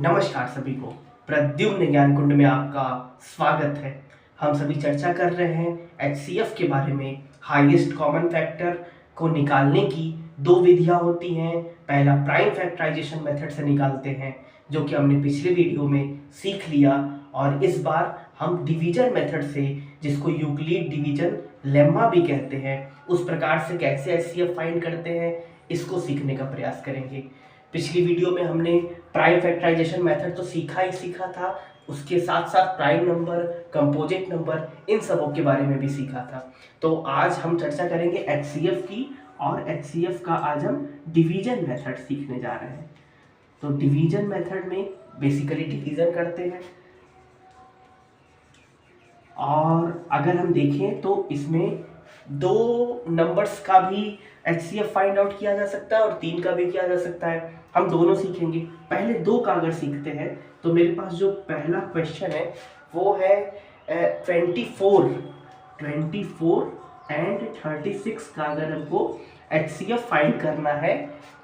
नमस्कार सभी को। प्रद्युम्न ज्ञान कुंड में आपका स्वागत है। हम सभी चर्चा कर रहे हैं एचसीएफ के बारे में। हाईएस्ट कॉमन फैक्टर को निकालने की दो विधियां होती हैं। पहला प्राइम फैक्टराइजेशन मेथड से निकालते हैं, जो कि हमने पिछले वीडियो में सीख लिया, और इस बार हम डिवीजन मेथड से, जिसको यूक्लिड डिवीजन लेम्मा भी कहते हैं, उस प्रकार से कैसे एचसीएफ फाइंड करते हैं इसको सीखने का प्रयास करेंगे। पिछली वीडियो में हमने प्राइम फैक्टराइजेशन मेथड तो सीखा ही सीखा था, उसके साथ साथ प्राइम नंबर, कंपोजिट नंबर, इन सबों के बारे में भी सीखा था। तो आज हम चर्चा करेंगे एचसीएफ की, और एचसीएफ का आज हम डिवीजन मेथड सीखने जा रहे हैं। तो डिवीजन मेथड में बेसिकली डिवीजन करते हैं, और अगर हम देखें तो इसमें दो नंबर्स का भी एचसीएफ फाइंड आउट किया जा सकता है और तीन का भी किया जा सकता है। हम दोनों सीखेंगे। पहले दो का अगर सीखते हैं तो मेरे पास जो पहला क्वेश्चन है वो है 24 एंड 36 का अगर हमको एचसीएफ फाइंड करना है,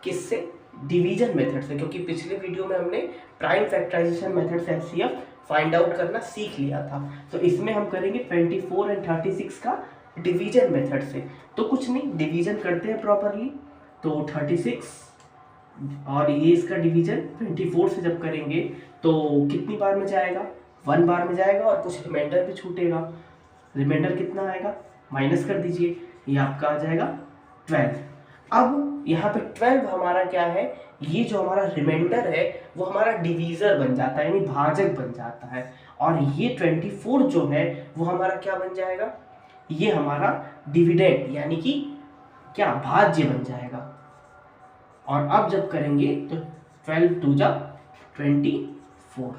किससे? डिवीजन मेथड से, क्योंकि पिछले वीडियो में हमने प्राइम फैक्टराइजेशन मेथड से एचसीएफ फाइंड आउट करना सीख लिया था। तो इसमें हम करेंगे 24 एंड 36 का डिवीजन मेथड से। तो कुछ नहीं, डिवीजन करते हैं प्रॉपरली। तो 36 और ये इसका डिवीजन 24 से जब करेंगे तो कितनी बार में जाएगा? 1 बार में जाएगा, और कुछ रिमाइंडर भी छूटेगा। रिमाइंडर कितना आएगा? माइनस कर दीजिए, ये आपका आ जाएगा 12। अब यहाँ पे 12 हमारा क्या है? ये जो हमारा रिमाइंडर है वो हमारा डिवीजर बन जाता है, यानी भाजक बन जाता है। और ये 24 जो है वो हमारा क्या बन जाएगा? ये हमारा डिविडेंड, यानी कि क्या, भाज्य बन जाएगा। और अब जब करेंगे तो 12 2 जा 24,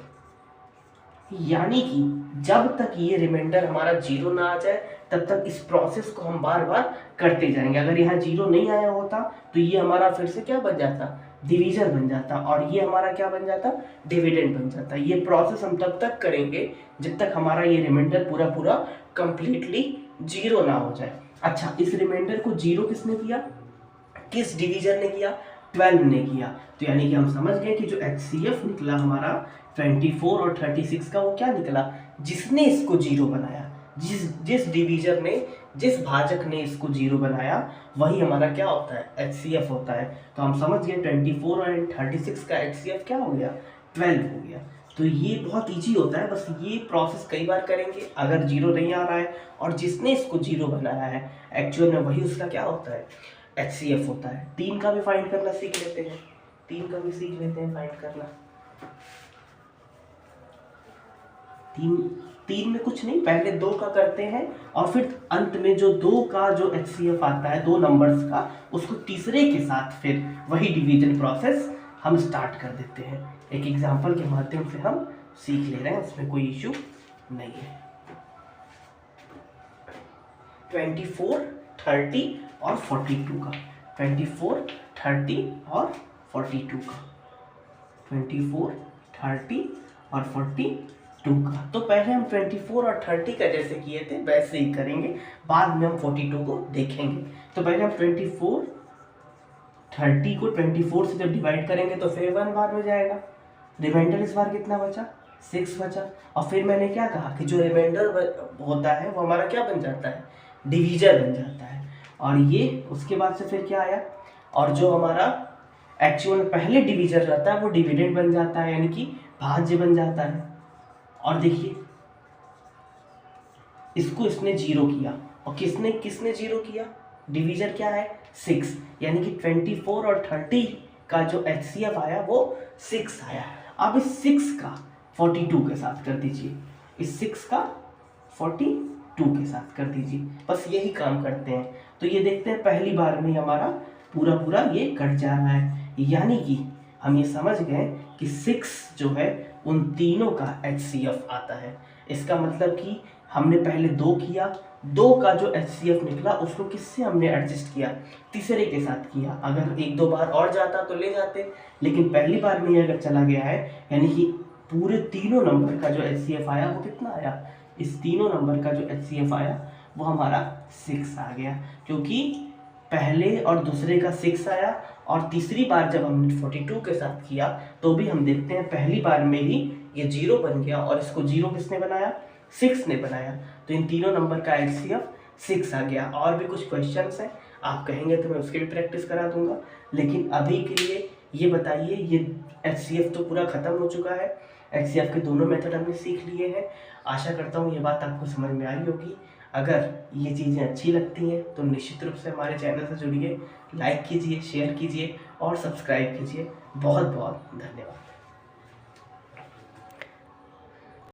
यानी कि जब तक ये रिमाइंडर हमारा जीरो ना आ जाए तब तक इस प्रोसेस को हम बार बार करते जाएंगे। अगर यहाँ जीरो नहीं आया होता तो ये हमारा फिर से क्या बन जाता? डिवीजर बन जाता, और ये हमारा क्या बन जाता? डिविडेंड बन जाता। ये प्रोसेस हम तब तक करेंगे जब तक हमारा ये रिमाइंडर पूरा पूरा कंप्लीटली जीरो ना हो जाए। अच्छा, इस रिमाइंडर को जीरो किसने किया? किस डिवीजर ने किया? 12 ने किया। तो यानी कि हम समझ गए कि जो एचसीएफ निकला हमारा 24 और 36 का, वो क्या निकला? जिसने इसको जीरो बनाया, जिस डिवीजर ने, जिस भाजक ने इसको जीरो बनाया, वही हमारा क्या होता है? एचसीएफ होता है। तो हम समझ गए 24 और 36 का एचसीएफ क्या हो गया? 12 हो गया। तो ये बहुत इजी होता है, बस ये प्रोसेस कई बार करेंगे। अगर जीरो नहीं आ रहा है और जिसने इसको जीरो बनाया है एक्चुअल में, वही उसका क्या होता है? एचसीएफ होता है। 3 का भी फाइंड करना सीख लेते हैं। 3 का भी सीख लेते हैं फाइंड करना। 3 में कुछ नहीं, पहले 2 का करते हैं और फिर अंत में जो 2 का जो एचसीएफ आता है, 2 नंबर्स का, उसको तीसरे के साथ फिर वही डिवीजन प्रोसेस हम स्टार्ट कर देते हैं। एक एग्जांपल के माध्यम से हम सीख ले रहे हैं, उसमें कोई इश्यू नहीं है। 24, 30 और 42 का, 24, 30 और 42 का, 24, 30 और 42 का। तो पहले हम 24 और 30 का जैसे किए थे वैसे ही करेंगे, बाद में हम 42 को देखेंगे। तो पहले हम 24, 30 को 24 से जब डिवाइड करेंगे तो फिर 1 बार में जाएगा। रिमाइंडर इस बार कितना बचा? 6 बचा। और फिर मैंने क्या कहा कि जो रिमाइंडर होता है वो हमारा क्या बन जाता है? डिवीजर बन जाता है। और ये उसके बाद से फिर क्या आया? और जो हमारा एक्चुअल पहले डिवीजर रहता है वो डिविडेंड बन जाता है, यानी कि भाज्य बन जाता है। और देखिए, इसको इसने जीरो किया, और किसने जीरो किया? डिवीजर क्या है? 6, यानी कि 24 और 30 का जो एचसीएफ आया वो 6 आया। अब इस 6 का 42 के साथ कर दीजिए, इस 6 का 42 के साथ कर दीजिए। बस यही काम करते हैं। तो ये देखते हैं पहली बार में हमारा पूरा पूरा ये कट जा रहा है, यानी कि हम ये समझ गए कि 6 जो है उन तीनों का एचसीएफ आता है। इसका मतलब कि हमने पहले 2 किया, 2 का जो एचसीएफ निकला उसको किससे हमने एडजस्ट किया? तीसरे के साथ किया। अगर 1-2 बार और जाता तो ले जाते, लेकिन पहली बार में ये अगर चला गया है, यानी कि पूरे तीनों नंबर का जो एचसीएफ आया वो कितना आया? इस तीनों नंबर का जो एचसीएफ आया वो हमारा 6 आ गया, क्योंकि पहले और दूसरे का 6 आया और तीसरी बार जब हमने 42 के साथ किया तो भी हम देखते हैं पहली बार में ही ये 0 बन गया और इसको 0 किसने बनाया, 6 ने बनाया। तो इन तीनों नंबर का HCF 6 आ गया। और भी कुछ क्वेश्चंस हैं, आप कहेंगे तो मैं उसकी भी प्रैक्टिस करा दूंगा, लेकिन अभी के लिए ये बताइए, ये HCF तो पूरा खत्म हो चुका है। HCF के दोनों मेथड हमने सीख लिए हैं। आशा करता हूँ ये बात आपको समझ में आई होगी। अगर ये चीज़ें अच्छी लगती हैं तो निश्चित रूप से हमारे चैनल से जुड़िए, लाइक कीजिए, शेयर कीजिए और सब्सक्राइब कीजिए। बहुत बहुत धन्यवाद।